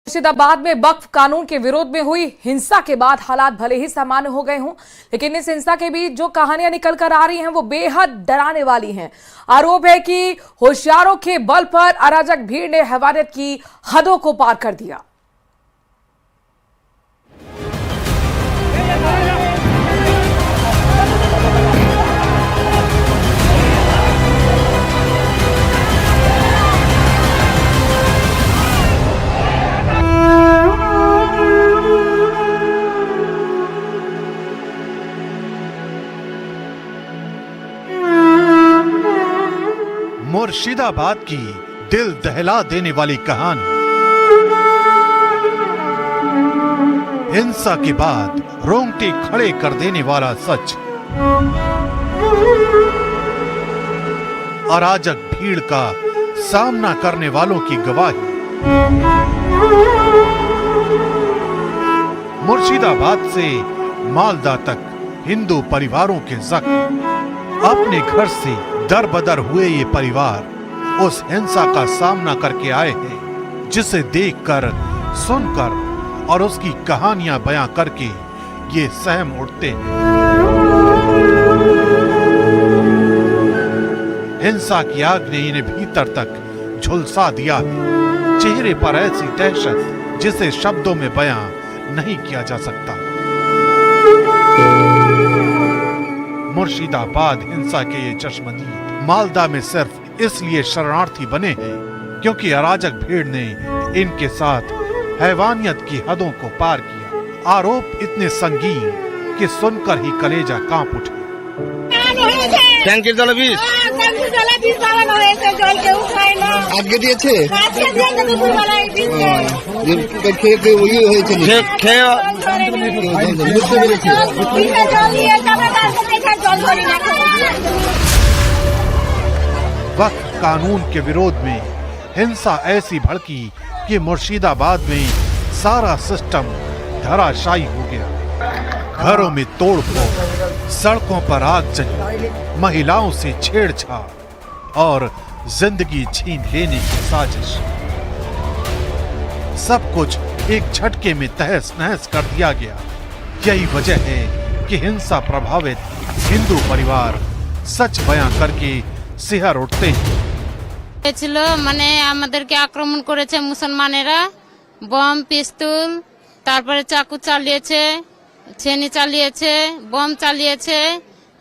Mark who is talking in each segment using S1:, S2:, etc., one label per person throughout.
S1: मुर्शिदाबाद में वक्फ कानून के विरोध में हुई हिंसा के बाद हालात भले ही सामान्य हो गए हों, लेकिन इस हिंसा के बीच जो कहानियां निकल कर आ रही हैं वो बेहद डराने वाली हैं। आरोप है कि होशियारों के बल पर अराजक भीड़ ने हैवानियत की हदों को पार कर दिया।
S2: मुर्शिदाबाद की दिल दहला देने वाली कहानी। हिंसा के बाद रोंगटे खड़े कर देने वाला सच। अराजक भीड़ का सामना करने वालों की गवाही। मुर्शिदाबाद से मालदा तक हिंदू परिवारों के जख्म। अपने घर से दरबदर हुए ये परिवार उस हिंसा का सामना करके आए हैं जिसे देखकर, सुनकर और उसकी कहानियां बयां करके ये सहम उठते हैं। हिंसा की आग ने इन्हें भीतर तक झुलसा दिया है। चेहरे पर ऐसी दहशत जिसे शब्दों में बयां नहीं किया जा सकता। मुर्शिदाबाद हिंसा के ये चश्मदीद मालदा में सिर्फ इसलिए शरणार्थी बने हैं क्योंकि अराजक भीड़ ने इनके साथ हैवानियत की हदों को पार किया। आरोप इतने संगीन कि सुनकर ही कलेजा कांप उठे।
S3: আজকে দিয়েছে
S2: वक्फ कानून के विरोध में हिंसा ऐसी भड़की कि मुर्शिदाबाद में सारा सिस्टम धराशायी हो गया। घरों में तोड़फोड़, सड़कों पर आग जली, महिलाओं से छेड़छाड़ और जिंदगी छीन लेने की साजिश। सब कुछ एक झटके में तहस नहस कर दिया गया। यही वजह है कि हिंसा प्रभावित हिंदू परिवार सच बयां करके सिहर उठते हैं।
S4: মানে আমাদেরকে আক্রমণ করেছে মুসলমানেরা, বম, পিস্তল, তারপরে চাকু চালিয়েছে, ছেনি চালিয়েছে, বম চালিয়েছে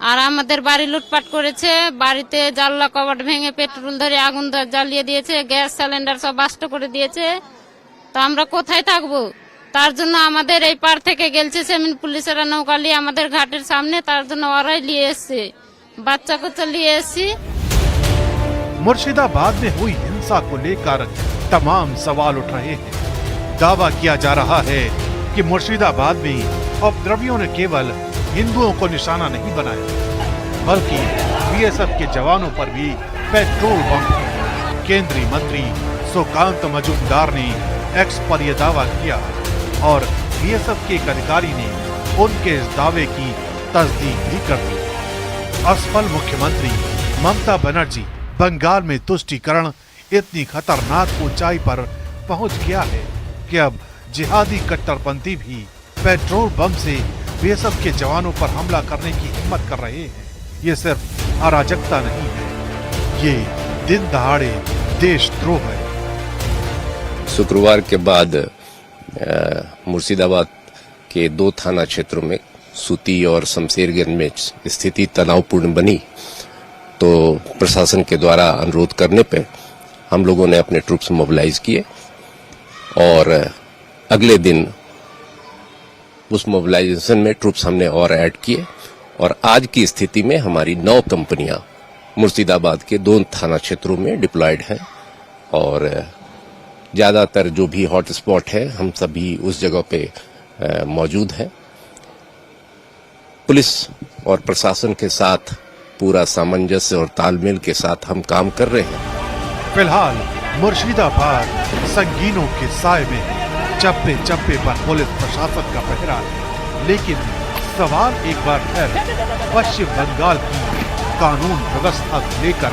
S4: আর আমাদের বাড়ি লুটপাট করেছে। বাড়িতে জানলা কবাট ভেঙে পেট্রোল ধরে আগুন জ্বালিয়ে দিয়েছে, গ্যাস সিলিন্ডার সব নষ্ট করে দিয়েছে। তো আমরা কোথায় থাকবো? তার জন্য আমাদের এই পার থেকে গেলছে সেমিন পুলিশেরা নৌকা নিয়ে আমাদের ঘাটের সামনে, তার জন্য ওরাই নিয়ে এসছে, বাচ্চাকে তো নিয়ে এসছি।
S2: मुर्शिदाबाद में हुई हिंसा को लेकर तमाम सवाल उठ रहे हैं। दावा किया जा रहा है कि मुर्शिदाबाद में उपद्रवियों ने केवल हिंदुओं को निशाना नहीं बनाया बल्कि बीएसएफ के जवानों पर भी पेट्रोल बम फेंके। केंद्रीय मंत्री सुकांत मजूमदार ने एक्स पर यह दावा किया और बीएसएफ के एक अधिकारी ने उनके इस दावे की तस्दीक भी कर दी। असफल मुख्यमंत्री ममता बनर्जी बंगाल में तुष्टीकरण इतनी खतरनाक ऊंचाई पर पहुंच गया है कि अब जिहादी कट्टरपंथी भी पेट्रोल बम से बीएसएफ के जवानों पर हमला करने की हिम्मत कर रहे हैं। ये सिर्फ अराजकता नहीं है, ये दिन दहाड़े देशद्रोह है।
S5: शुक्रवार के बाद मुर्शिदाबाद के 2 थाना क्षेत्रों में सूती और शमशेरगंज में स्थिति तनावपूर्ण बनी तो प्रशासन के द्वारा अनुरोध करने पे हम लोगों ने अपने ट्रूप्स मोबिलाइज किए और अगले दिन उस मोबिलाइजेशन में ट्रूप्स हमने और ऐड किए और आज की स्थिति में हमारी 9 कंपनियां मुर्शिदाबाद के 2 थाना क्षेत्रों में डिप्लॉयड हैं और ज्यादातर जो भी हॉट स्पॉट है हम सभी उस जगह पे मौजूद हैं। पुलिस और प्रशासन के साथ पूरा सामंजस्य और तालमेल के साथ हम काम कर रहे हैं।
S2: फिलहाल मुर्शिदाबाद संगीनों के साए में है। चप्पे चप्पे पर पुलिस प्रशासन का पहरा है, लेकिन सवाल एक बार फिर पश्चिम बंगाल की कानून व्यवस्था को लेकर